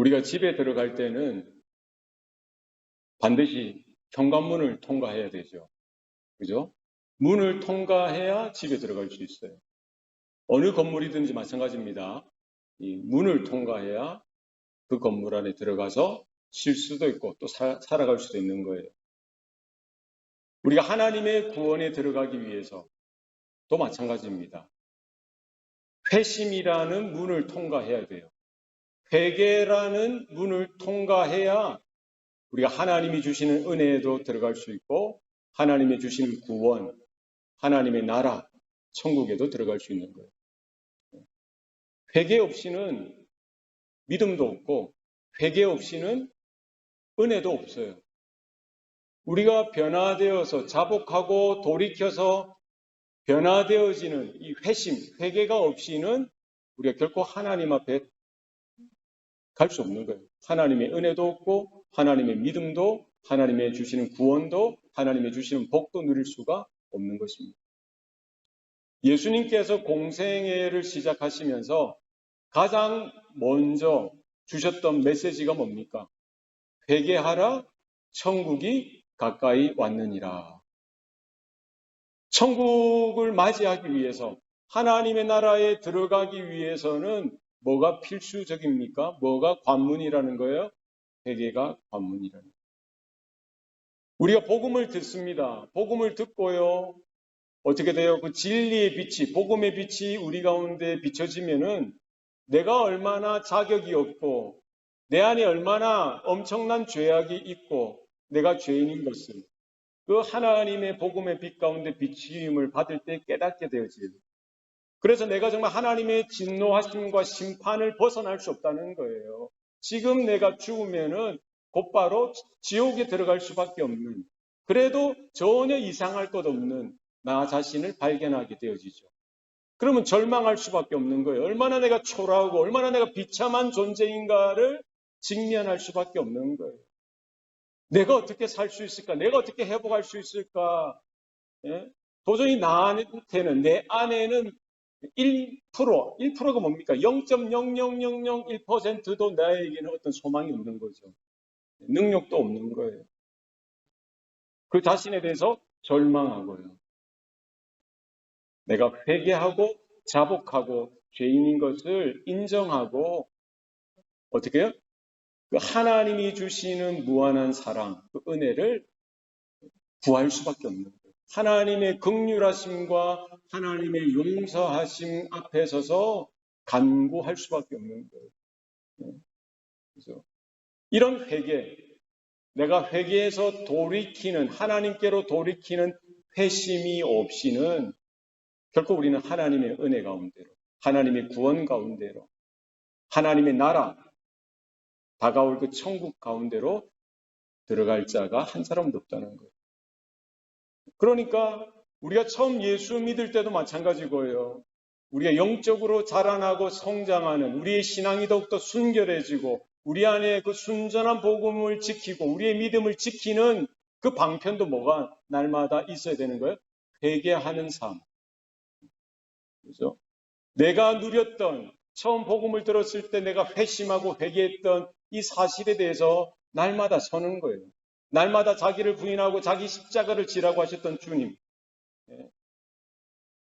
우리가 집에 들어갈 때는 반드시 현관문을 통과해야 되죠. 그죠? 문을 통과해야 집에 들어갈 수 있어요. 어느 건물이든지 마찬가지입니다. 이 문을 통과해야 그 건물 안에 들어가서 쉴 수도 있고 또 살아갈 수도 있는 거예요. 우리가 하나님의 구원에 들어가기 위해서 또 마찬가지입니다. 회심이라는 문을 통과해야 돼요. 회개라는 문을 통과해야 우리가 하나님이 주시는 은혜에도 들어갈 수 있고 하나님이 주시는 구원, 하나님의 나라, 천국에도 들어갈 수 있는 거예요. 회개 없이는 믿음도 없고 회개 없이는 은혜도 없어요. 우리가 변화되어서 자복하고 돌이켜서 변화되어지는 이 회심, 회개가 없이는 우리가 결코 하나님 앞에 갈 수 없는 거예요. 하나님의 은혜도 없고 하나님의 믿음도 하나님의 주시는 구원도 하나님의 주시는 복도 누릴 수가 없는 것입니다. 예수님께서 공생애를 시작하시면서 가장 먼저 주셨던 메시지가 뭡니까? 회개하라, 천국이 가까이 왔느니라. 천국을 맞이하기 위해서 하나님의 나라에 들어가기 위해서는 뭐가 필수적입니까? 뭐가 관문이라는 거예요? 회개가 관문이라는 거예요. 우리가 복음을 듣습니다. 복음을 듣고요. 어떻게 돼요? 그 진리의 빛이, 복음의 빛이 우리 가운데 비춰지면은 내가 얼마나 자격이 없고 내 안에 얼마나 엄청난 죄악이 있고 내가 죄인인 것을 그 하나님의 복음의 빛 가운데 비추임을 받을 때 깨닫게 되어져요. 그래서 내가 정말 하나님의 진노하심과 심판을 벗어날 수 없다는 거예요. 지금 내가 죽으면은 곧바로 지옥에 들어갈 수밖에 없는, 그래도 전혀 이상할 것 없는 나 자신을 발견하게 되어지죠. 그러면 절망할 수밖에 없는 거예요. 얼마나 내가 초라하고 얼마나 내가 비참한 존재인가를 직면할 수밖에 없는 거예요. 내가 어떻게 살 수 있을까? 내가 어떻게 회복할 수 있을까? 예? 도저히 나한테는, 내 안에는 1%가 뭡니까? 0.00001%도 나에게는 어떤 소망이 없는 거죠. 능력도 없는 거예요. 그 자신에 대해서 절망하고요. 내가 회개하고 자복하고 죄인인 것을 인정하고 어떻게 해요? 그 하나님이 주시는 무한한 사랑, 그 은혜를 구할 수밖에 없는 거예요. 하나님의 긍휼하심과 하나님의 용서하심 앞에 서서 간구할 수밖에 없는 거예요. 그렇죠? 이런 회개, 내가 회개해서 돌이키는, 하나님께로 돌이키는 회심이 없이는 결코 우리는 하나님의 은혜 가운데로, 하나님의 구원 가운데로, 하나님의 나라, 다가올 그 천국 가운데로 들어갈 자가 한 사람도 없다는 거예요. 그러니까 우리가 처음 예수 믿을 때도 마찬가지고요. 우리가 영적으로 자라나고 성장하는 우리의 신앙이 더욱더 순결해지고 우리 안에 그 순전한 복음을 지키고 우리의 믿음을 지키는 그 방편도 뭐가 날마다 있어야 되는 거예요? 회개하는 삶. 그죠? 내가 누렸던, 처음 복음을 들었을 때 내가 회심하고 회개했던 이 사실에 대해서 날마다 서는 거예요. 날마다 자기를 부인하고 자기 십자가를 지라고 하셨던 주님,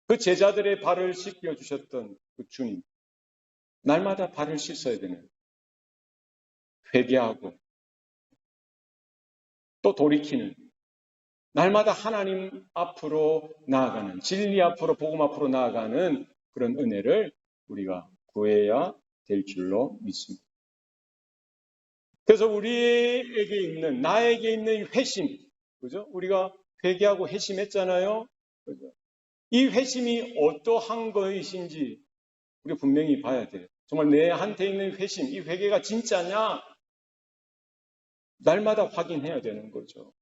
그 제자들의 발을 씻겨주셨던 그 주님, 날마다 발을 씻어야 되는, 회개하고 또 돌이키는, 날마다 하나님 앞으로 나아가는, 진리 앞으로, 복음 앞으로 나아가는 그런 은혜를 우리가 구해야 될 줄로 믿습니다. 그래서 우리에게 있는, 나에게 있는 회심, 그죠? 우리가 회개하고 회심했잖아요. 그죠? 이 회심이 어떠한 것인지 우리가 분명히 봐야 돼요. 정말 내한테 있는 회심, 이 회개가 진짜냐? 날마다 확인해야 되는 거죠.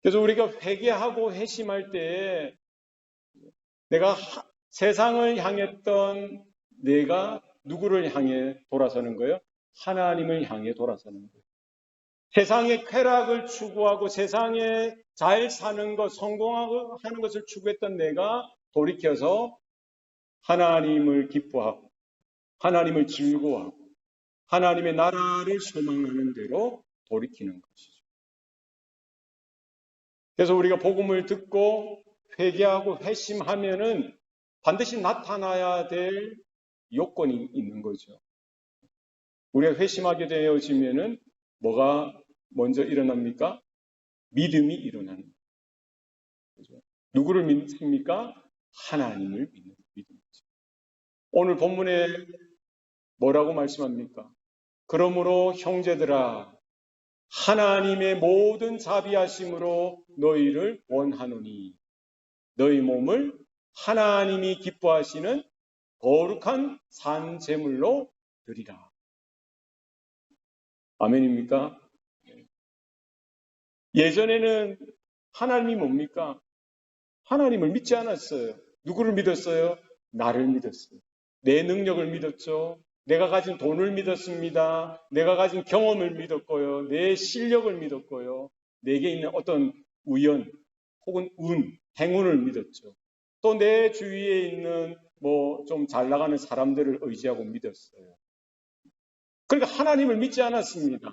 그래서 우리가 회개하고 회심할 때 내가 세상을 향했던 내가 누구를 향해 돌아서는 거예요? 하나님을 향해 돌아서는 거예요. 세상의 쾌락을 추구하고 세상에 잘 사는 것, 성공하고 하는 것을 추구했던 내가 돌이켜서 하나님을 기뻐하고 하나님을 즐거워하고 하나님의 나라를 소망하는 대로 돌이키는 것이죠. 그래서 우리가 복음을 듣고 회개하고 회심하면은 반드시 나타나야 될 요건이 있는 거죠. 우리가 회심하게 되어지면은 뭐가 먼저 일어납니까? 믿음이 일어나는 거죠. 누구를 믿습니까? 하나님을 믿는 믿음이죠. 오늘 본문에 뭐라고 말씀합니까? 그러므로 형제들아, 하나님의 모든 자비하심으로 너희를 원하노니 너희 몸을 하나님이 기뻐하시는 거룩한 산 제물로 드리라. 아멘입니까? 예전에는 하나님이 뭡니까? 하나님을 믿지 않았어요. 누구를 믿었어요? 나를 믿었어요. 내 능력을 믿었죠. 내가 가진 돈을 믿었습니다. 내가 가진 경험을 믿었고요. 내 실력을 믿었고요. 내게 있는 어떤 우연 혹은 운, 행운을 믿었죠. 또 내 주위에 있는 뭐 좀 잘 나가는 사람들을 의지하고 믿었어요. 그러니까 하나님을 믿지 않았습니다.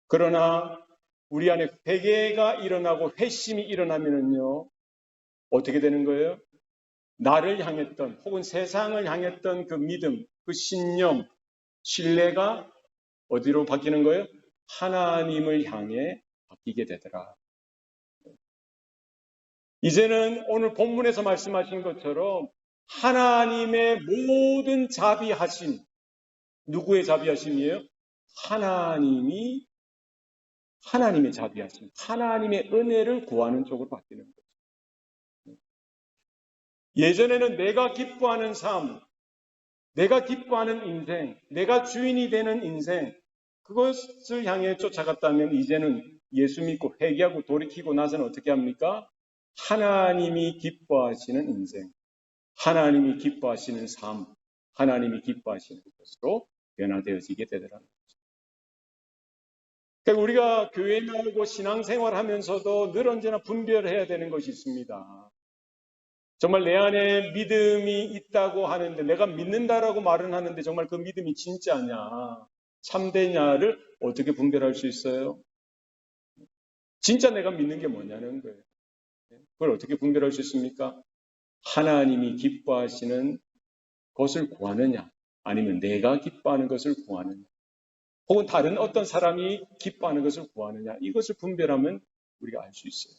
그러나 우리 안에 회개가 일어나고 회심이 일어나면은요, 어떻게 되는 거예요? 나를 향했던 혹은 세상을 향했던 그 믿음, 그 신념, 신뢰가 어디로 바뀌는 거예요? 하나님을 향해 바뀌게 되더라. 이제는 오늘 본문에서 말씀하신 것처럼 하나님의 모든 자비하심, 누구의 자비하심이에요? 하나님의 자비하심, 하나님의 은혜를 구하는 쪽으로 바뀌는 거죠. 예전에는 내가 기뻐하는 삶, 내가 기뻐하는 인생, 내가 주인이 되는 인생, 그것을 향해 쫓아갔다면 이제는 예수 믿고 회개하고 돌이키고 나서는 어떻게 합니까? 하나님이 기뻐하시는 인생, 하나님이 기뻐하시는 삶, 하나님이 기뻐하시는 것으로 변화되어지게 되더라는 거죠. 그러니까 우리가 교회에 나오고 신앙생활 하면서도 늘 언제나 분별해야 되는 것이 있습니다. 정말 내 안에 믿음이 있다고 하는데, 내가 믿는다라고 말은 하는데 정말 그 믿음이 진짜냐, 참되냐를 어떻게 분별할 수 있어요? 진짜 내가 믿는 게 뭐냐는 거예요. 그걸 어떻게 분별할 수 있습니까? 하나님이 기뻐하시는 것을 구하느냐, 아니면 내가 기뻐하는 것을 구하느냐, 혹은 다른 어떤 사람이 기뻐하는 것을 구하느냐, 이것을 분별하면 우리가 알 수 있어요.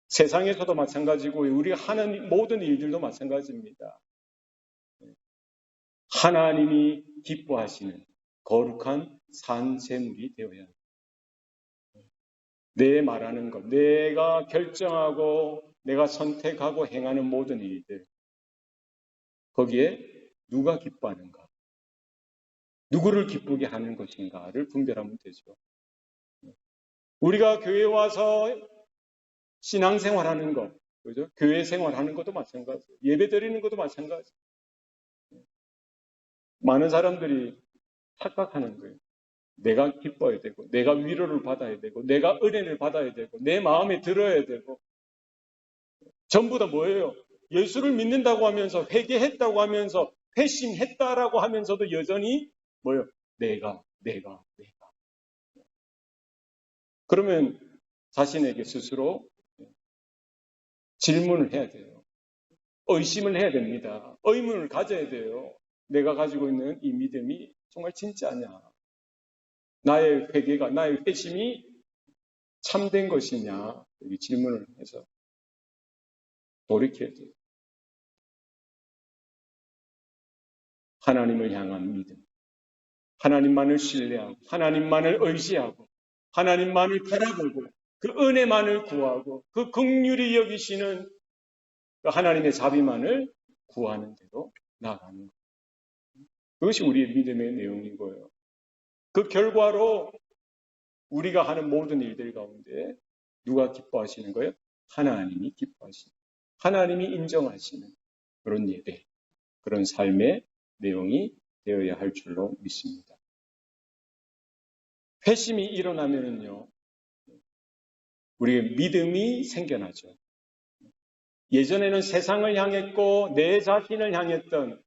세상에서도 마찬가지고 우리가 하는 모든 일들도 마찬가지입니다. 하나님이 기뻐하시는 거룩한 산 제물이 되어야 합니다. 내 말하는 것, 내가 결정하고 내가 선택하고 행하는 모든 일들, 거기에 누가 기뻐하는가, 누구를 기쁘게 하는 것인가를 분별하면 되죠. 우리가 교회에 와서 신앙생활하는 것, 그죠? 교회 생활하는 것도 마찬가지예요. 예배 드리는 것도 마찬가지예요. 많은 사람들이 착각하는 거예요. 내가 기뻐야 되고, 내가 위로를 받아야 되고, 내가 은혜를 받아야 되고, 내 마음에 들어야 되고, 전부 다 뭐예요? 예수를 믿는다고 하면서, 회개했다고 하면서, 회심했다라고 하면서도 여전히 뭐예요? 내가. 그러면 자신에게 스스로 질문을 해야 돼요. 의심을 해야 됩니다. 의문을 가져야 돼요. 내가 가지고 있는 이 믿음이 정말 진짜냐? 나의 회개가, 나의 회심이 참된 것이냐? 여기 질문을 해서 돌이켜야 돼요. 하나님을 향한 믿음. 하나님만을 신뢰하고, 하나님만을 의지하고, 하나님만을 바라보고, 그 은혜만을 구하고, 그 긍휼히 여기시는 그 하나님의 자비만을 구하는 대로 나아가는 것. 그것이 우리의 믿음의 내용이고요. 그 결과로 우리가 하는 모든 일들 가운데 누가 기뻐하시는 거예요? 하나님이 기뻐하시는, 하나님이 인정하시는 그런 예배, 그런 삶의 내용이 되어야 할 줄로 믿습니다. 회심이 일어나면은요, 우리의 믿음이 생겨나죠. 예전에는 세상을 향했고 내 자신을 향했던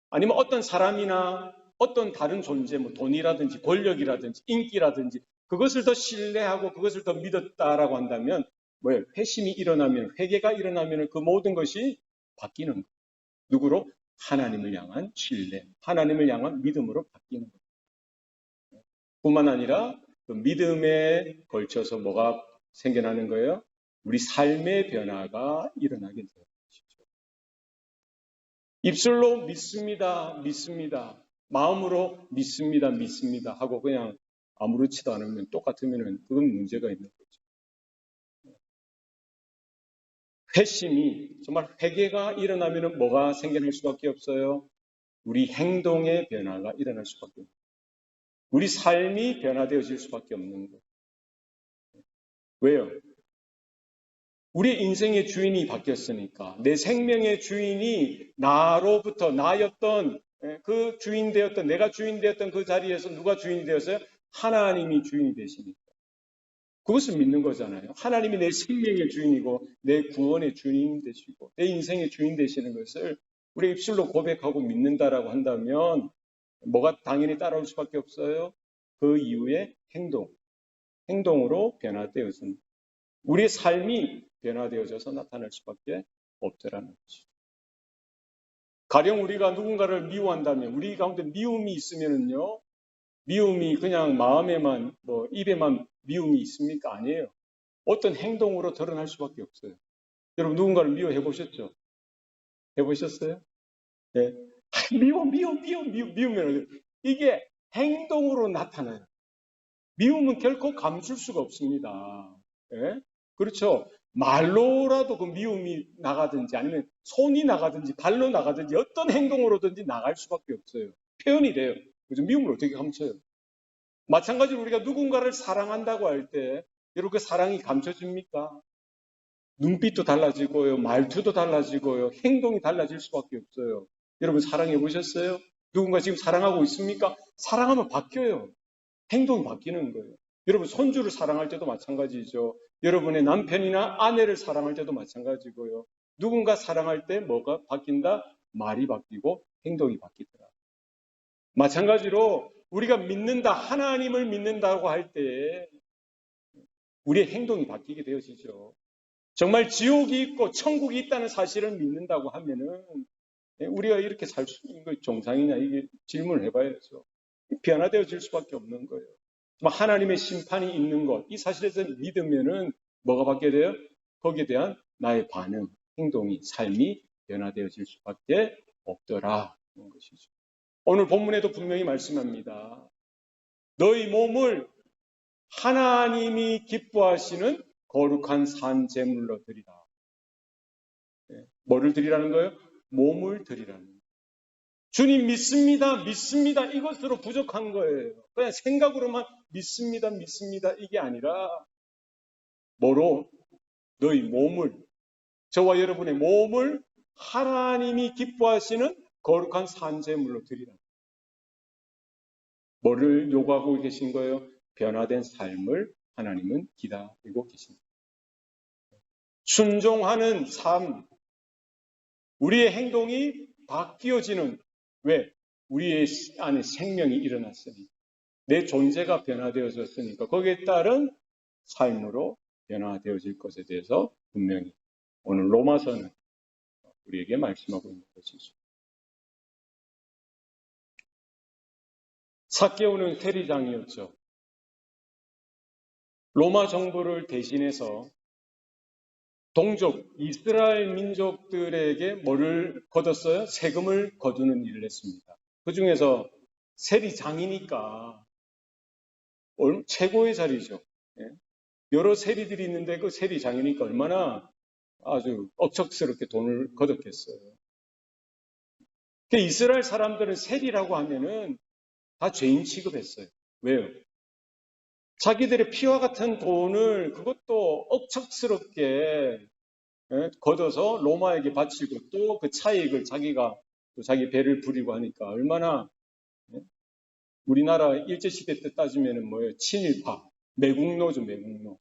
아니면 어떤 사람이나 어떤 다른 존재, 뭐 돈이라든지 권력이라든지 인기라든지 그것을 더 신뢰하고 그것을 더 믿었다라고 한다면 뭐예요? 회심이 일어나면, 회개가 일어나면 그 모든 것이 바뀌는 거예요. 누구로? 하나님을 향한 신뢰, 하나님을 향한 믿음으로 바뀌는 거예요. 뿐만 아니라 그 믿음에 걸쳐서 뭐가 생겨나는 거예요? 우리 삶의 변화가 일어나게 돼요. 입술로 믿습니다, 믿습니다. 마음으로 믿습니다, 믿습니다 하고 그냥 아무렇지도 않으면 똑같으면 그건 문제가 있는 거죠. 회심이 정말 회개가 일어나면 뭐가 생겨날 수밖에 없어요? 우리 행동의 변화가 일어날 수밖에 없어요. 우리 삶이 변화되어질 수밖에 없는 거예요. 왜요? 우리 인생의 주인이 바뀌었으니까 내 생명의 주인이 나로부터 나였던 그 주인 되었던 내가 주인 되었던 그 자리에서 누가 주인이 되었어요? 하나님이 주인이 되시니까. 그것을 믿는 거잖아요. 하나님이 내 생명의 주인이고 내 구원의 주인 되시고 내 인생의 주인 되시는 것을 우리 입술로 고백하고 믿는다라고 한다면 뭐가 당연히 따라올 수밖에 없어요? 그 이후에 행동으로 변화되어진 우리의 삶이 변화되어져서 나타날 수밖에 없더라는 것이죠. 가령 우리가 누군가를 미워한다면 우리 가운데 미움이 있으면은요, 미움이 그냥 마음에만 입에만 미움이 있습니까? 아니에요. 어떤 행동으로 드러날 수밖에 없어요. 여러분 누군가를 미워해 보셨죠? 해보셨어요? 네. 미우면 이게 행동으로 나타나요. 미움은 결코 감출 수가 없습니다. 예? 그렇죠. 말로라도 그 미움이 나가든지 아니면 손이 나가든지 발로 나가든지 어떤 행동으로든지 나갈 수밖에 없어요. 표현이 돼요. 그죠? 미움을 어떻게 감춰요? 마찬가지로 우리가 누군가를 사랑한다고 할 때 여러분 그 사랑이 감춰집니까? 눈빛도 달라지고요. 말투도 달라지고요. 행동이 달라질 수밖에 없어요. 여러분 사랑해 보셨어요? 누군가 지금 사랑하고 있습니까? 사랑하면 바뀌어요. 행동이 바뀌는 거예요. 여러분 손주를 사랑할 때도 마찬가지죠. 여러분의 남편이나 아내를 사랑할 때도 마찬가지고요. 누군가 사랑할 때 뭐가 바뀐다? 말이 바뀌고 행동이 바뀌더라. 마찬가지로 우리가 믿는다, 하나님을 믿는다고 할 때 우리의 행동이 바뀌게 되어지죠. 정말 지옥이 있고 천국이 있다는 사실을 믿는다고 하면은 우리가 이렇게 살 수 있는 게 정상이냐 이게 질문을 해봐야죠. 변화되어질 수밖에 없는 거예요. 하나님의 심판이 있는 것, 이 사실에 대해서 믿으면은 뭐가 바뀌게 돼요? 거기에 대한 나의 반응, 행동이, 삶이 변화되어질 수밖에 없더라 하는 것이죠. 오늘 본문에도 분명히 말씀합니다. 너희 몸을 하나님이 기뻐하시는 거룩한 산 제물로 드리라. 뭐를 드리라는 거예요? 몸을 드리라는 거예요. 주님 믿습니다, 믿습니다. 이것으로 부족한 거예요. 그냥 생각으로만 믿습니다, 믿습니다. 이게 아니라 뭐로? 너희 몸을, 저와 여러분의 몸을 하나님이 기뻐하시는 거룩한 산제물로 드리라. 뭐를 요구하고 계신 거예요? 변화된 삶을 하나님은 기다리고 계십니다. 순종하는 삶, 우리의 행동이 바뀌어지는, 왜? 우리의 안에 생명이 일어났으니, 내 존재가 변화되어졌으니까 거기에 따른 삶으로 변화되어질 것에 대해서 분명히 오늘 로마서는 우리에게 말씀하고 있는 것이죠. 삭개오는 세리장이었죠. 로마 정부를 대신해서 동족 이스라엘 민족들에게 뭐를 거뒀어요? 세금을 거두는 일을 했습니다. 그 중에서 세리장이니까 최고의 자리죠. 여러 세리들이 있는데 그 세리장이니까 얼마나 아주 억척스럽게 돈을 거뒀겠어요. 이스라엘 사람들은 세리라고 하면은 다 죄인 취급했어요. 왜요? 자기들의 피와 같은 돈을 그것도 억척스럽게 걷어서 로마에게 바치고 또 그 차익을 자기가 또 자기 배를 부리고 하니까 얼마나 우리나라 일제시대 때 따지면 뭐예요? 친일파, 매국노죠, 매국노.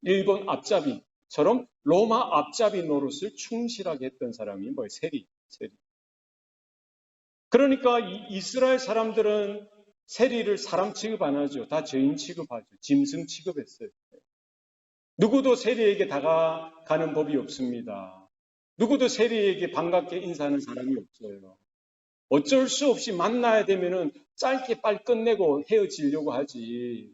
일본 앞잡이처럼 로마 앞잡이 노릇을 충실하게 했던 사람이 뭐예요? 세리. 그러니까 이스라엘 사람들은 세리를 사람 취급 안 하죠. 다 죄인 취급하죠. 짐승 취급했어요. 누구도 세리에게 다가가는 법이 없습니다. 누구도 세리에게 반갑게 인사하는 사람이 없어요. 어쩔 수 없이 만나야 되면은 짧게 빨리 끝내고 헤어지려고 하지.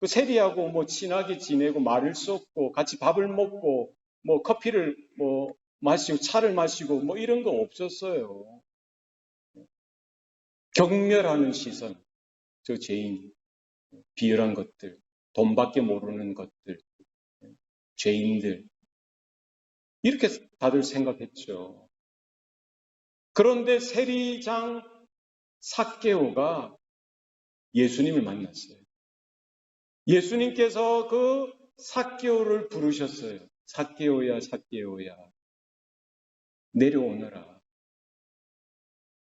그 세리하고 뭐 친하게 지내고 말을 쏟고 같이 밥을 먹고 뭐 커피를 뭐 마시고 차를 마시고 뭐 이런 거 없었어요. 경멸하는 시선, 저 죄인, 비열한 것들, 돈밖에 모르는 것들, 죄인들 이렇게 다들 생각했죠. 그런데 세리장 삭개오가 예수님을 만났어요. 예수님께서 그 삭개오를 부르셨어요. 삭개오야, 삭개오야, 내려오너라.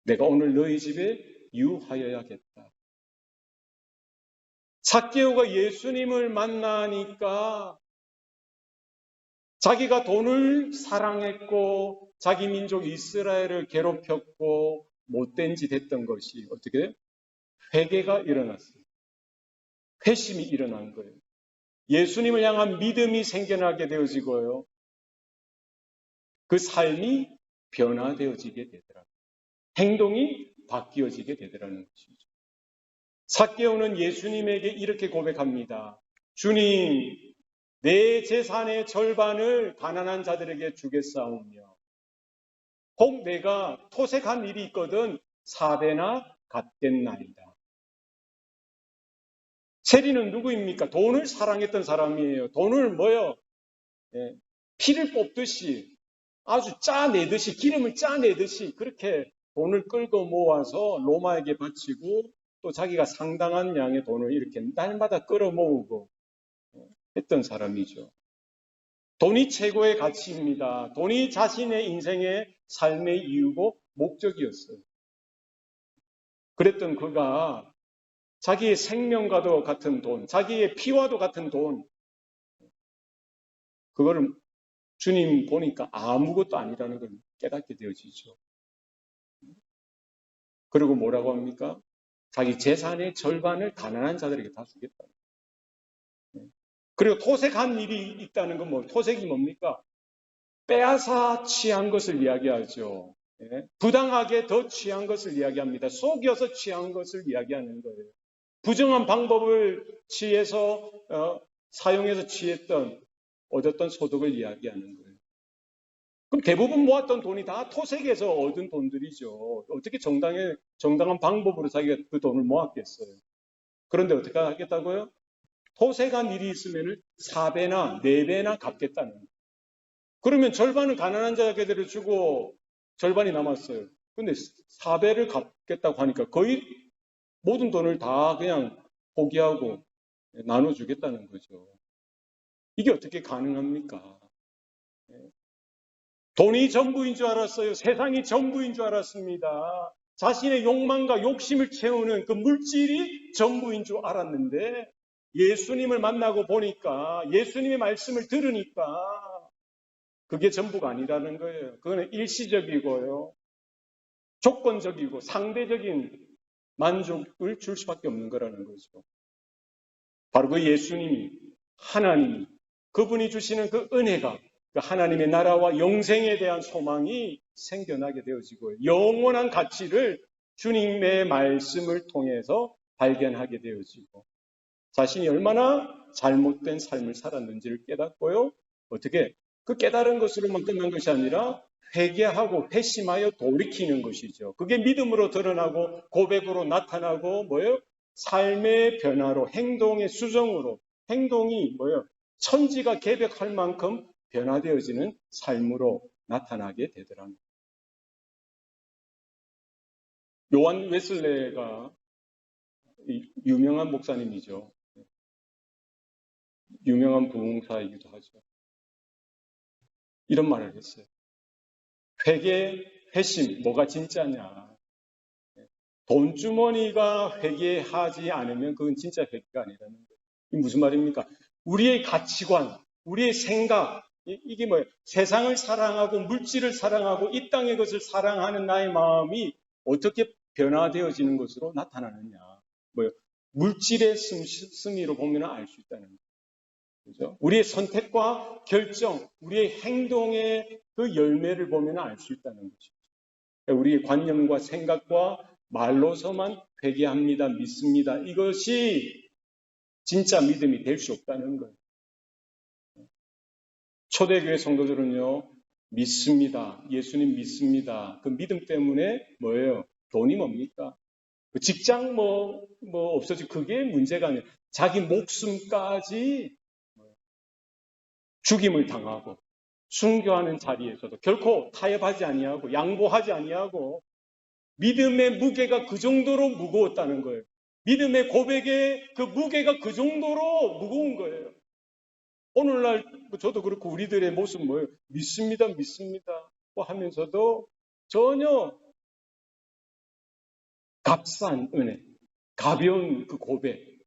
내가 오늘 너희 집에 유하여야겠다. 삭개오가 예수님을 만나니까 자기가 돈을 사랑했고 자기 민족 이스라엘을 괴롭혔고 못된 짓 했던 것이 어떻게 회개가 일어났어요. 회심이 일어난 거예요. 예수님을 향한 믿음이 생겨나게 되어지고요. 그 삶이 변화되어지게 되더라고요. 행동이 바뀌어지게 되더라는 것이죠. 삭개오는 예수님에게 이렇게 고백합니다. 주님, 내 재산의 절반을 가난한 자들에게 주겠사오며 혹 내가 토색한 일이 있거든 4배나 갚겠나이다. 세리는 누구입니까? 돈을 사랑했던 사람이에요. 돈을 피를 뽑듯이 아주 짜내듯이 기름을 짜내듯이 그렇게 돈을 끌고 모아서 로마에게 바치고 또 자기가 상당한 양의 돈을 이렇게 날마다 끌어모으고 했던 사람이죠. 돈이 최고의 가치입니다. 돈이 자신의 인생의 삶의 이유고 목적이었어요. 그랬던 그가 자기의 생명과도 같은 돈, 자기의 피와도 같은 돈, 그거를 주님 보니까 아무것도 아니라는 걸 깨닫게 되어지죠. 그리고 뭐라고 합니까? 자기 재산의 절반을 가난한 자들에게 다 주겠다. 그리고 토색한 일이 있다는 건 뭐, 토색이 뭡니까? 빼앗아 취한 것을 이야기하죠. 부당하게 더 취한 것을 이야기합니다. 속여서 취한 것을 이야기하는 거예요. 부정한 방법을 취해서 사용해서 얻었던 소득을 이야기하는 거예요. 그럼 대부분 모았던 돈이 다 토색에서 얻은 돈들이죠. 어떻게 정당한 방법으로 자기가 그 돈을 모았겠어요. 그런데 어떻게 하겠다고요? 토색한 일이 있으면 4배나 4배나 갚겠다는 거예요. 그러면 절반은 가난한 자에게 주고 절반이 남았어요. 근데 4배를 갚겠다고 하니까 거의 모든 돈을 다 그냥 포기하고 나눠주겠다는 거죠. 이게 어떻게 가능합니까? 돈이 전부인 줄 알았어요. 세상이 전부인 줄 알았습니다. 자신의 욕망과 욕심을 채우는 그 물질이 전부인 줄 알았는데 예수님을 만나고 보니까 예수님의 말씀을 들으니까 그게 전부가 아니라는 거예요. 그거는 일시적이고요. 조건적이고 상대적인 만족을 줄 수밖에 없는 거라는 거죠. 바로 그 예수님이 하나님이 그분이 주시는 그 은혜가 그 하나님의 나라와 영생에 대한 소망이 생겨나게 되어지고 영원한 가치를 주님의 말씀을 통해서 발견하게 되어지고 자신이 얼마나 잘못된 삶을 살았는지를 깨닫고요. 어떻게 그 깨달은 것으로만 끝난 것이 아니라 회개하고 회심하여 돌이키는 것이죠. 그게 믿음으로 드러나고 고백으로 나타나고 삶의 변화로 행동의 수정으로 행동이 천지가 개벽할 만큼 변화되어지는 삶으로 나타나게 되더랍니다. 요한 웨슬레가 유명한 목사님이죠. 유명한 부흥사이기도 하죠. 이런 말을 했어요. 회개, 회심, 뭐가 진짜냐. 돈주머니가 회개하지 않으면 그건 진짜 회개가 아니라는 거예요. 이게 무슨 말입니까? 우리의 가치관, 우리의 생각, 이게 뭐예요? 세상을 사랑하고 물질을 사랑하고 이 땅의 것을 사랑하는 나의 마음이 어떻게 변화되어지는 것으로 나타나느냐. 뭐요? 물질의 승리로 보면 알 수 있다는 거죠. 그죠? 우리의 선택과 결정, 우리의 행동의 그 열매를 보면 알 수 있다는 것이죠. 우리의 관념과 생각과 말로서만 회개합니다, 믿습니다. 이것이 진짜 믿음이 될 수 없다는 거예요. 초대교회 성도들은요, 믿습니다. 예수님 믿습니다. 그 믿음 때문에 뭐예요? 돈이 뭡니까? 직장 없어지 그게 문제가 아니에요. 자기 목숨까지 죽임을 당하고 순교하는 자리에서도 결코 타협하지 아니하고 양보하지 아니하고 믿음의 무게가 그 정도로 무거웠다는 거예요. 믿음의 고백의 그 무게가 그 정도로 무거운 거예요. 오늘날 저도 그렇고 우리들의 모습은 뭐예요? 믿습니다, 믿습니다 하면서도 전혀 값싼 은혜, 가벼운 그 고백,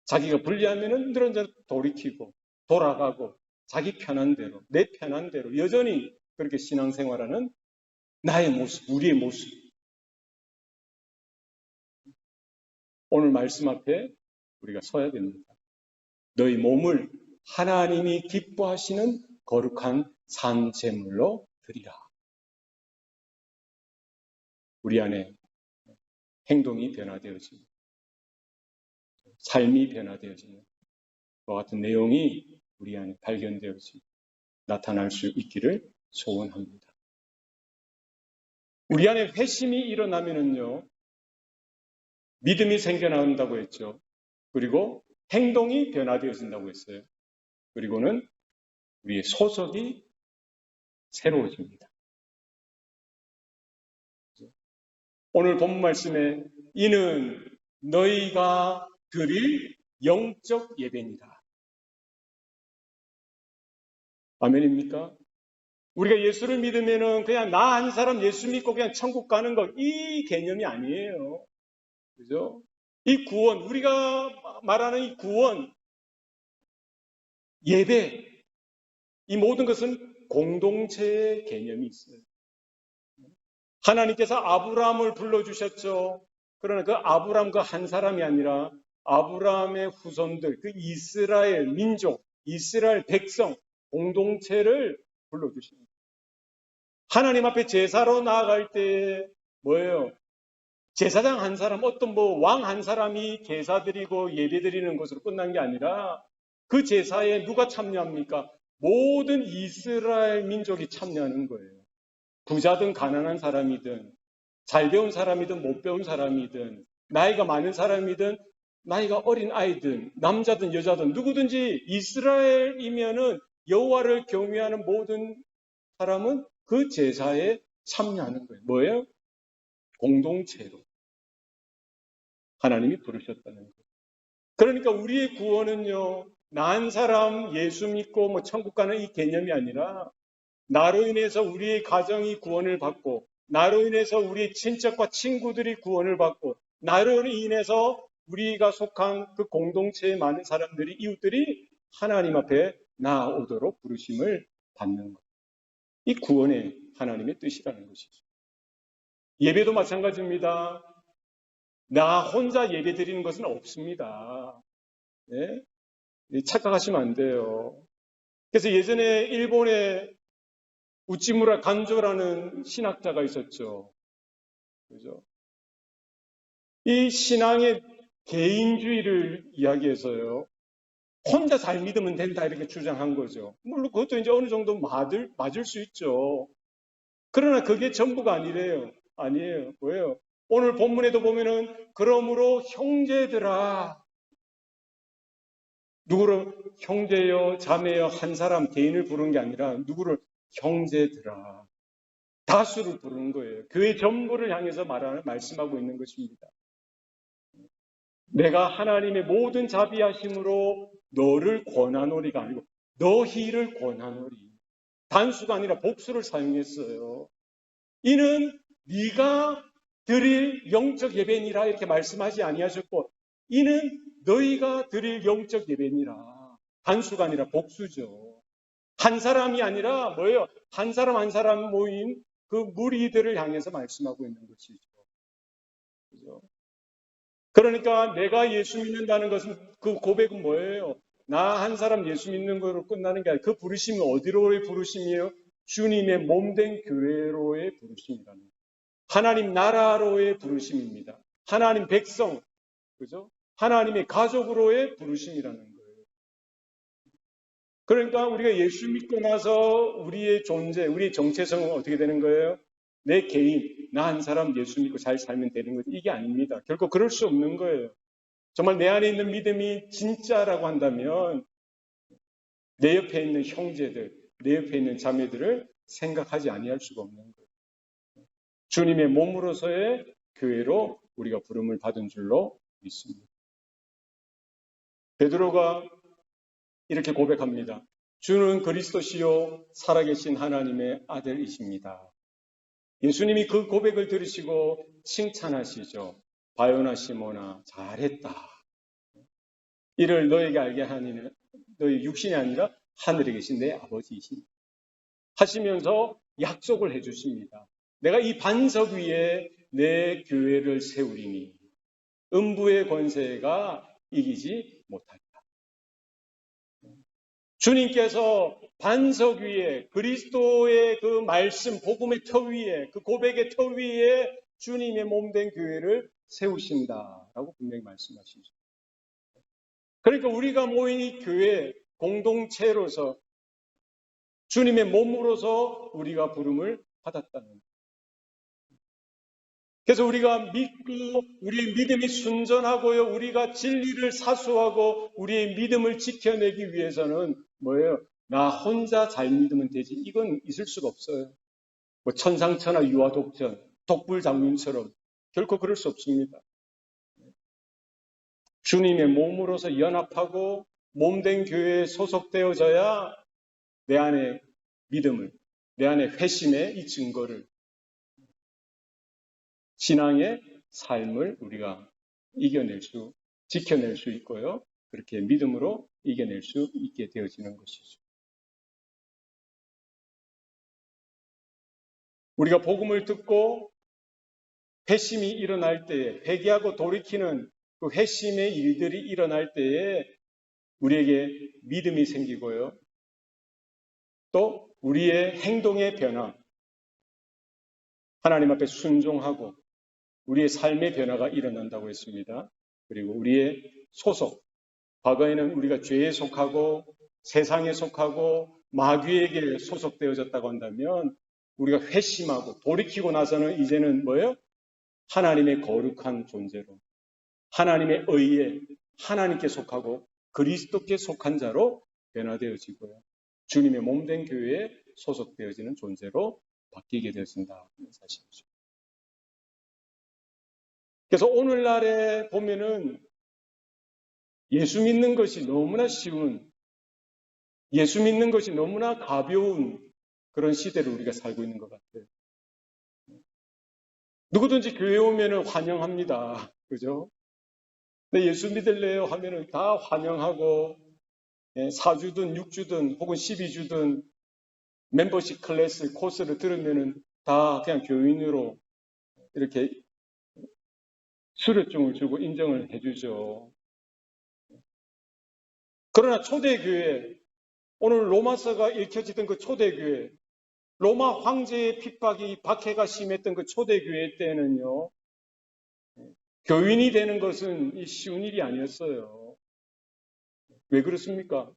자기가 불리하면은 늘어져 돌이키고 돌아가고 자기 편한 대로, 내 편한 대로 여전히 그렇게 신앙생활하는 나의 모습, 우리의 모습. 오늘 말씀 앞에 우리가 서야 됩니다. 너희 몸을 하나님이 기뻐하시는 거룩한 산 제물로 드리라. 우리 안에 행동이 변화되어지는, 삶이 변화되어지는 그와 같은 내용이 우리 안에 발견되어지고 나타날 수 있기를 소원합니다. 우리 안에 회심이 일어나면은요, 믿음이 생겨난다고 했죠. 그리고 행동이 변화되어진다고 했어요. 그리고는 우리의 소속이 새로워집니다. 오늘 본문 말씀에 이는 너희가 드릴 영적 예배니라. 아멘입니까? 우리가 예수를 믿으면은 그냥 나 한 사람 예수 믿고 그냥 천국 가는 거, 이 개념이 아니에요. 그죠? 이 구원, 우리가 말하는 이 구원, 예배, 이 모든 것은 공동체의 개념이 있어요. 하나님께서 아브라함을 불러주셨죠. 그러나 그 아브라함 그 한 사람이 아니라 아브라함의 후손들, 그 이스라엘 민족, 이스라엘 백성, 공동체를 불러주십니다. 하나님 앞에 제사로 나아갈 때 뭐예요? 제사장 한 사람, 어떤 왕 한 사람이 제사 드리고 예배 드리는 것으로 끝난 게 아니라 그 제사에 누가 참여합니까? 모든 이스라엘 민족이 참여하는 거예요. 부자든 가난한 사람이든 잘 배운 사람이든 못 배운 사람이든 나이가 많은 사람이든 나이가 어린 아이든 남자든 여자든 누구든지 이스라엘이면은 여호와를 경외하는 모든 사람은 그 제사에 참여하는 거예요. 뭐예요? 공동체로 하나님이 부르셨다는 거예요. 그러니까 우리의 구원은요, 나 한 사람 예수 믿고 천국 가는 이 개념이 아니라 나로 인해서 우리의 가정이 구원을 받고 나로 인해서 우리 친척과 친구들이 구원을 받고 나로 인해서 우리가 속한 그 공동체의 많은 사람들이 이웃들이 하나님 앞에 나아오도록 부르심을 받는 것. 이 구원의 하나님의 뜻이라는 것이죠. 예배도 마찬가지입니다. 나 혼자 예배 드리는 것은 없습니다. 네? 착각하시면 안 돼요. 그래서 예전에 일본에 우찌무라 간조라는 신학자가 있었죠. 그죠? 이 신앙의 개인주의를 이야기해서요. 혼자 잘 믿으면 된다 이렇게 주장한 거죠. 물론 그것도 이제 어느 정도 맞을 수 있죠. 그러나 그게 전부가 아니래요. 아니에요. 뭐예요? 오늘 본문에도 보면은 그러므로 형제들아, 누구를 형제여 자매여 한 사람 개인을 부르는 게 아니라 누구를 형제들아 다수를 부르는 거예요. 교회 전부를 향해서 말씀하고 있는 것입니다. 내가 하나님의 모든 자비하심으로 너를 권하노리가 아니고 너희를 권하노리. 단수가 아니라 복수를 사용했어요. 이는 네가 드릴 영적 예배니라 이렇게 말씀하지 아니하셨고 이는 너희가 드릴 영적 예배니라. 단수가 아니라 복수죠. 한 사람이 아니라 뭐예요? 한 사람 한 사람 모인 그 무리들을 향해서 말씀하고 있는 것이죠. 그죠? 그러니까 내가 예수 믿는다는 것은 그 고백은 뭐예요? 나 한 사람 예수 믿는 거로 끝나는 게 아니라 그 부르심은 어디로의 부르심이에요? 주님의 몸된 교회로의 부르심이라는 거예요. 하나님 나라로의 부르심입니다. 하나님 백성, 그죠? 하나님의 가족으로의 부르심이라는 거예요. 그러니까 우리가 예수 믿고 나서 우리의 존재, 우리의 정체성은 어떻게 되는 거예요? 내 개인, 나 한 사람 예수 믿고 잘 살면 되는 거지. 이게 아닙니다. 결코 그럴 수 없는 거예요. 정말 내 안에 있는 믿음이 진짜라고 한다면 내 옆에 있는 형제들, 내 옆에 있는 자매들을 생각하지 아니할 수가 없는 거예요. 주님의 몸으로서의 교회로 우리가 부름을 받은 줄로 믿습니다. 베드로가 이렇게 고백합니다. 주는 그리스도시요 살아계신 하나님의 아들이십니다. 예수님이 그 고백을 들으시고 칭찬하시죠. 바요나 시모나 잘했다. 이를 너에게 알게 하니는 너희 육신이 아니라 하늘에 계신 내 아버지이십니다. 하시면서 약속을 해주십니다. 내가 이 반석 위에 내 교회를 세우리니 음부의 권세가 이기지 못하리라. 주님께서 반석 위에 그리스도의 그 말씀, 복음의 터 위에 그 고백의 터 위에 주님의 몸된 교회를 세우신다라고 분명히 말씀하시죠. 그러니까 우리가 모인 이 교회 공동체로서 주님의 몸으로서 우리가 부름을 받았다는 거예요. 그래서 우리가 믿고 우리의 믿음이 순전하고요. 우리가 진리를 사수하고 우리의 믿음을 지켜내기 위해서는 뭐예요? 나 혼자 잘 믿으면 되지. 이건 있을 수가 없어요. 뭐 천상천하 유아독전, 독불장군처럼 결코 그럴 수 없습니다. 주님의 몸으로서 연합하고 몸된 교회에 소속되어져야 내 안에 믿음을, 내 안에 회심의 이 증거를, 신앙의 삶을 우리가 지켜낼 수 있고요. 그렇게 믿음으로 이겨낼 수 있게 되어지는 것이죠. 우리가 복음을 듣고 회심이 일어날 때에, 회개하고 돌이키는 그 회심의 일들이 일어날 때에 우리에게 믿음이 생기고요. 또 우리의 행동의 변화, 하나님 앞에 순종하고 우리의 삶의 변화가 일어난다고 했습니다. 그리고 우리의 소속, 과거에는 우리가 죄에 속하고 세상에 속하고 마귀에게 소속되어졌다고 한다면 우리가 회심하고 돌이키고 나서는 이제는 뭐예요? 하나님의 거룩한 존재로, 하나님의 의에 하나님께 속하고 그리스도께 속한 자로 변화되어지고요. 주님의 몸된 교회에 소속되어지는 존재로 바뀌게 되어진다는 사실이죠. 그래서 오늘날에 보면은 예수 믿는 것이 너무나 쉬운, 예수 믿는 것이 너무나 가벼운 그런 시대를 우리가 살고 있는 것 같아요. 누구든지 교회 오면은 환영합니다. 그죠? 근데 예수 믿을래요 하면은 다 환영하고, 4주든 6주든 혹은 12주든 멤버십 클래스 코스를 들으면은 다 그냥 교인으로 이렇게 수료증을 주고 인정을 해주죠. 그러나 초대교회, 오늘 로마서가 읽혀지던 그 초대교회, 로마 황제의 핍박이 박해가 심했던 그 초대교회 때는요, 교인이 되는 것은 쉬운 일이 아니었어요. 왜 그렇습니까?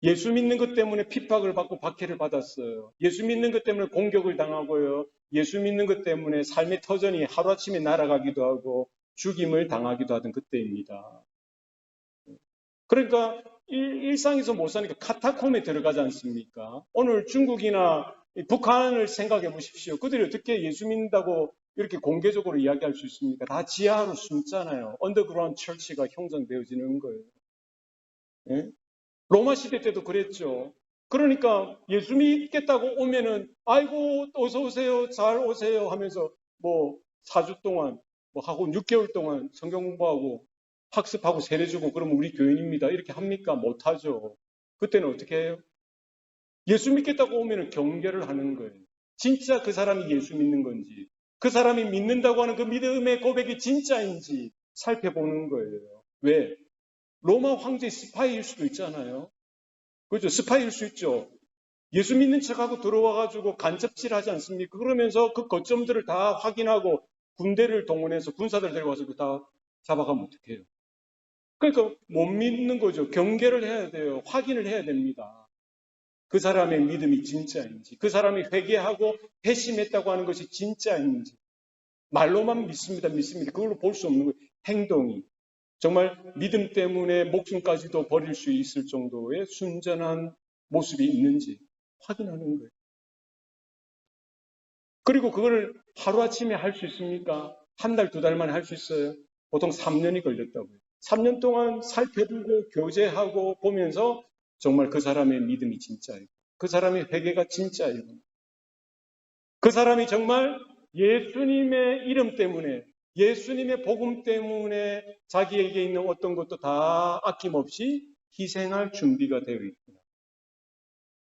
예수 믿는 것 때문에 핍박을 받고 박해를 받았어요. 예수 믿는 것 때문에 공격을 당하고요. 예수 믿는 것 때문에 삶의 터전이 하루아침에 날아가기도 하고 죽임을 당하기도 하던 그때입니다. 그러니까 일상에서 못 사니까 카타콤에 들어가지 않습니까? 오늘 중국이나 북한을 생각해 보십시오. 그들이 어떻게 예수 믿는다고 이렇게 공개적으로 이야기할 수 있습니까? 다 지하로 숨잖아요. 언더그라운드 철치가 형성되어지는 거예요. 예? 로마 시대 때도 그랬죠. 그러니까 예수 믿겠다고 오면은 아이고 어서 오세요, 잘 오세요 하면서 뭐 4주 동안 뭐 하고 6개월 동안 성경 공부하고 학습하고 세례주고 그러면 우리 교인입니다. 이렇게 합니까? 못하죠. 그때는 어떻게 해요? 예수 믿겠다고 오면은 경계를 하는 거예요. 진짜 그 사람이 예수 믿는 건지, 그 사람이 믿는다고 하는 그 믿음의 고백이 진짜인지 살펴보는 거예요. 왜? 로마 황제 스파이일 수도 있잖아요. 그죠? 스파이일 수 있죠. 예수 믿는 척하고 들어와가지고 간접질 하지 않습니까? 그러면서 그 거점들을 다 확인하고 군대를 동원해서 군사들 데려와서 다 잡아가면 어떡해요? 그러니까 못 믿는 거죠. 경계를 해야 돼요. 확인을 해야 됩니다. 그 사람의 믿음이 진짜인지, 그 사람이 회개하고 회심했다고 하는 것이 진짜인지. 말로만 믿습니다. 그걸로 볼 수 없는 거예요. 행동이. 정말 믿음 때문에 목숨까지도 버릴 수 있을 정도의 순전한 모습이 있는지 확인하는 거예요. 그리고 그걸 하루아침에 할 수 있습니까? 한 달, 두 달 만에 할 수 있어요? 보통 3년이 걸렸다고요. 3년 동안 살펴보고 교제하고 보면서 정말 그 사람의 믿음이 진짜이고 그 사람의 회개가 진짜이고 그 사람이 정말 예수님의 이름 때문에 예수님의 복음 때문에 자기에게 있는 어떤 것도 다 아낌없이 희생할 준비가 되어 있구나.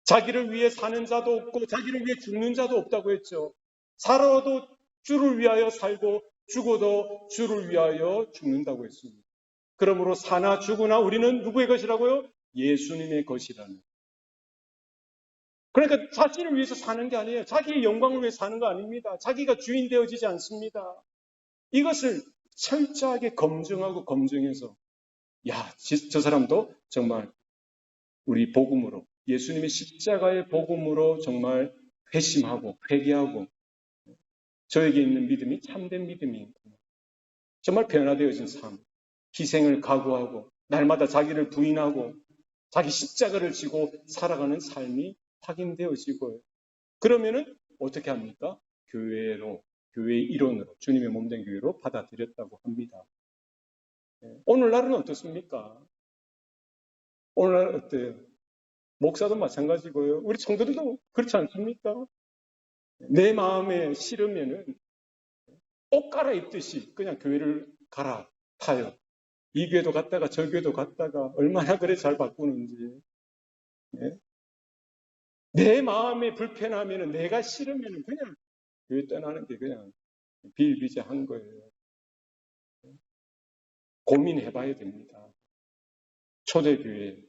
자기를 위해 사는 자도 없고 자기를 위해 죽는 자도 없다고 했죠. 살아도 주를 위하여 살고 죽어도 주를 위하여 죽는다고 했습니다. 그러므로 사나 죽으나 우리는 누구의 것이라고요? 예수님의 것이라는. 그러니까 자신을 위해서 사는 게 아니에요. 자기의 영광을 위해 사는 거 아닙니다. 자기가 주인 되어지지 않습니다. 이것을 철저하게 검증하고 검증해서 저 사람도 정말 우리 복음으로 예수님의 십자가의 복음으로 정말 회심하고 회개하고 저에게 있는 믿음이 참된 믿음이구나. 정말 변화되어진 삶, 희생을 각오하고 날마다 자기를 부인하고 자기 십자가를 지고 살아가는 삶이 확인되어지고요. 그러면은 어떻게 합니까? 교회의 일원으로 주님의 몸된 교회로 받아들였다고 합니다. 오늘날은 어떻습니까? 오늘날 어때요? 목사도 마찬가지고요. 우리 성도들도 그렇지 않습니까? 내 마음에 싫으면은 옷 갈아입듯이 그냥 교회를 갈아타요. 이 교회도 갔다가 저 교회도 갔다가 얼마나 그래 잘 바꾸는지. 네? 내 마음에 불편하면은 내가 싫으면은 그냥 교회 떠나는 게 그냥 비일비재한 거예요. 고민해 봐야 됩니다. 초대교회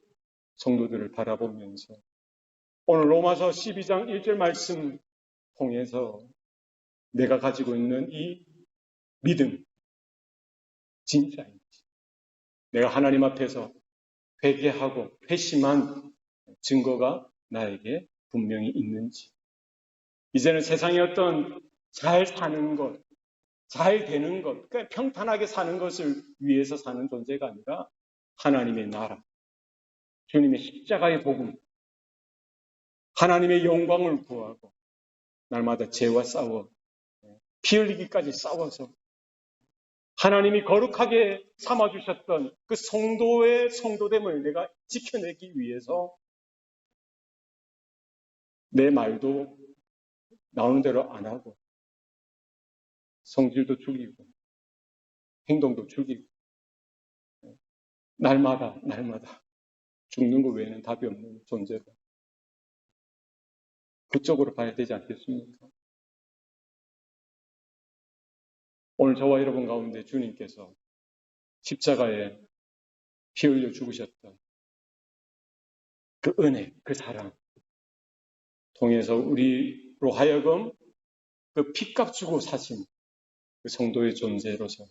성도들을 바라보면서 오늘 로마서 12장 1절 말씀 통해서 내가 가지고 있는 이 믿음 진짜인지 내가 하나님 앞에서 회개하고 회심한 증거가 나에게 분명히 있는지 이제는 세상의 어떤 잘 사는 것, 잘 되는 것, 그러니까 평탄하게 사는 것을 위해서 사는 존재가 아니라 하나님의 나라, 주님의 십자가의 복음, 하나님의 영광을 구하고 날마다 죄와 싸워 피 흘리기까지 싸워서 하나님이 거룩하게 삼아주셨던 그 성도의 성도됨을 내가 지켜내기 위해서 내 말도 나오는 대로 안 하고 성질도 죽이고 행동도 죽이고 날마다 죽는 것 외에는 답이 없는 존재다. 그쪽으로 봐야 되지 않겠습니까? 오늘 저와 여러분 가운데 주님께서 십자가에 피 흘려 죽으셨던 그 은혜, 그 사랑 통해서 우리로 하여금 그 피값 주고 사신 그 성도의 존재로서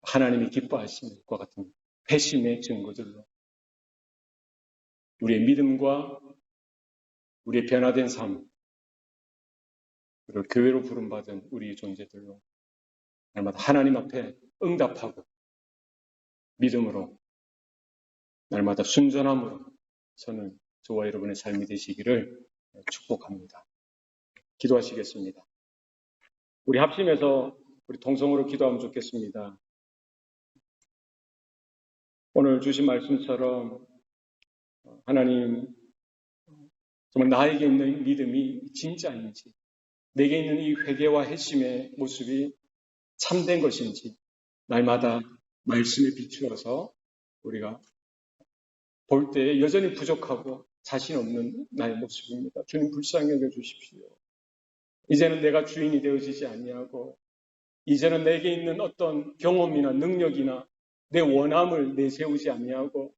하나님이 기뻐하시는 것과 같은 회심의 증거들로 우리의 믿음과 우리의 변화된 삶 그리고 교회로 부름받은 우리의 존재들로 날마다 하나님 앞에 응답하고 믿음으로 날마다 순전함으로 저는 저와 여러분의 삶이 되시기를 축복합니다. 기도하시겠습니다. 우리 합심해서 우리 동성으로 기도하면 좋겠습니다. 오늘 주신 말씀처럼 하나님 정말 나에게 있는 믿음이 진짜인지 내게 있는 이 회개와 회심의 모습이 참된 것인지 날마다 말씀에 비추어서 우리가 볼 때 여전히 부족하고 자신 없는 나의 모습입니다. 주님 불쌍히 여겨주십시오. 이제는 내가 주인이 되어지지 아니하고 이제는 내게 있는 어떤 경험이나 능력이나 내 원함을 내세우지 아니하고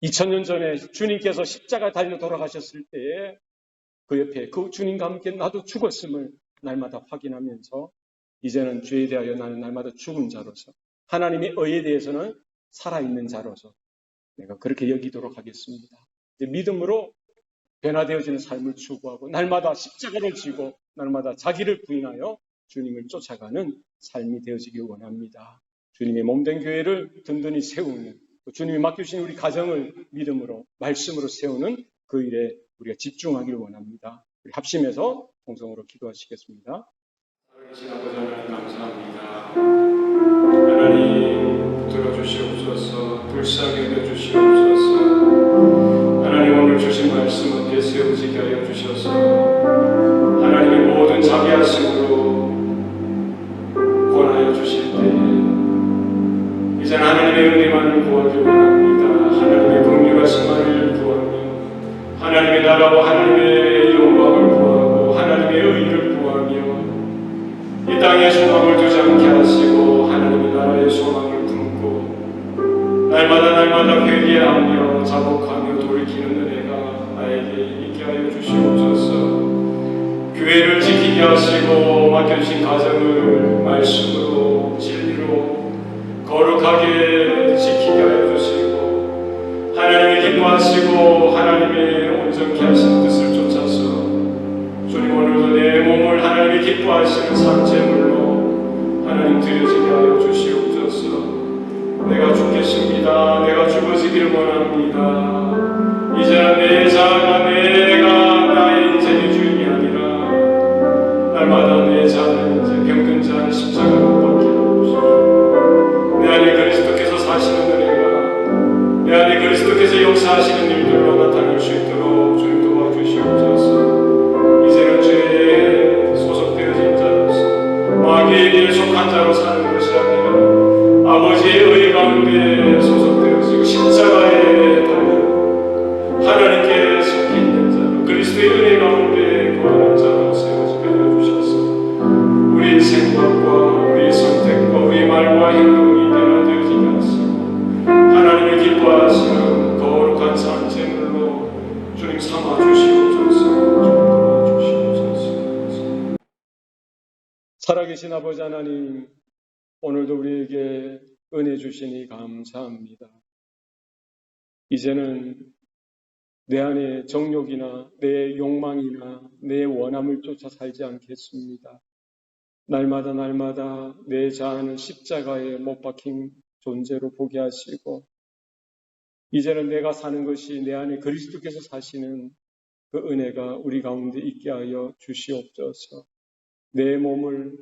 2000년 전에 주님께서 십자가 달려 돌아가셨을 때에 그 옆에 그 주님과 함께 나도 죽었음을 날마다 확인하면서 이제는 죄에 대하여 나는 날마다 죽은 자로서 하나님의 의에 대해서는 살아있는 자로서 내가 그렇게 여기도록 하겠습니다. 믿음으로 변화되어지는 삶을 추구하고 날마다 십자가를 지고 날마다 자기를 부인하여 주님을 쫓아가는 삶이 되어지길 원합니다. 주님의 몸된 교회를 든든히 세우는 주님이 맡겨주신 우리 가정을 믿음으로 말씀으로 세우는 그 일에 우리가 집중하길 원합니다. 우리 합심해서 공성으로 기도하시겠습니다. 살아계신 아버지 하나님 감사합니다. 하나님 들어주시옵소서. 불쌍히 여겨주시옵소서. 하나님 오늘 주신 말씀 함께 세우지게 하여 주셔서 하나님의 모든 자비하심으로 권하여 주실 때에 이제 하나님의 은혜만을 구하길 원합니다. 하나님의 긍휼하심만을 구하며 하나님의 나라와 하나님의 영광을 구하고 하나님의 의를 구하며 이 땅에 소망을 두지 않게 하시고 하나님의 나라의 소망을 품고 날마다 회개하며 자복하며 돌이키는 은혜가 나에게 있게 하여 주시옵소서. 교회를 지키게 하시고 맡겨주신 가정을 말씀으로 진리로 거룩하게 지키게 하여 주시고 하나님의 기뻐하시고 하나님의 온전케 하신 뜻을 쫓아서 주님 오늘도 내 몸을 하나님이 기뻐하시는 산제물로 하나님 드려지게 하여 주시옵소서. 내가 죽겠습니다. 내가 죽어지기를 원합니다. 이제는 내 자아가 내가 나의 인생의 주인이 아니라 날마다 내 자아는 이제 병든 자는 십자가를 못 박게 하여 주시옵소서. 내 안에 그리스도께서 사시는 은혜가 내 안에 그리스도께서 역사하시는 일들로 나타날 수 있도록 주님 도와주시옵소서. 이제는 죄에 소속되어진 자로서 마귀에게 속한 자로 사는 것이 아니라 아버지의 의 가운데 소속되어지고 십자가에 달려 하나님께 속해 있는 자로 그리스도의 은혜 가운데 거하는 자로 세워지게 하여 주셔서 우리의 생각과 우리의 선택과 우리의 말과 행동이 변화되어지게 하시고 하나님의 기뻐하시는 거룩한 산제물로 주님 삼아 주시옵소서. 살아계신 아버지 하나님, 오늘도 우리에게 은혜 주시니 감사합니다. 이제는 내 안에 정욕이나 내 욕망이나 내 원함을 쫓아 살지 않겠습니다. 날마다 내 자아는 십자가에 못 박힌 존재로 보게 하시고 이제는 내가 사는 것이 내 안에 그리스도께서 사시는 그 은혜가 우리 가운데 있게 하여 주시옵소서. 내 몸을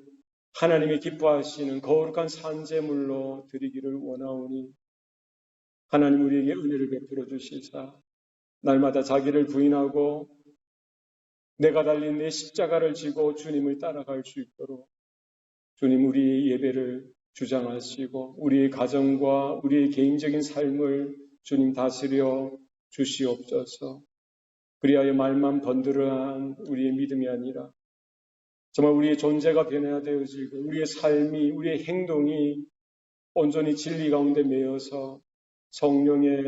하나님이 기뻐하시는 거룩한 산제물로 드리기를 원하오니 하나님 우리에게 은혜를 베풀어 주시사 날마다 자기를 부인하고 내가 달린 내 십자가를 지고 주님을 따라갈 수 있도록 주님 우리의 예배를 주장하시고 우리의 가정과 우리의 개인적인 삶을 주님 다스려 주시옵소서. 그리하여 말만 번들어한 우리의 믿음이 아니라 정말 우리의 존재가 변화되어지고 우리의 삶이 우리의 행동이 온전히 진리 가운데 매여서 성령의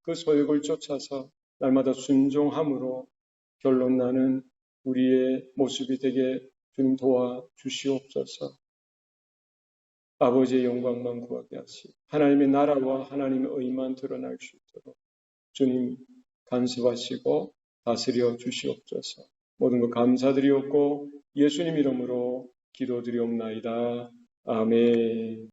그 소욕을 쫓아서 날마다 순종함으로 결론 나는 우리의 모습이 되게 주님 도와주시옵소서. 아버지의 영광만 구하게 하시고 하나님의 나라와 하나님의 의만 드러날 수 있도록 주님 간섭하시고 다스려 주시옵소서. 모든 것 감사드리옵고 예수님 이름으로 기도드리옵나이다. 아멘.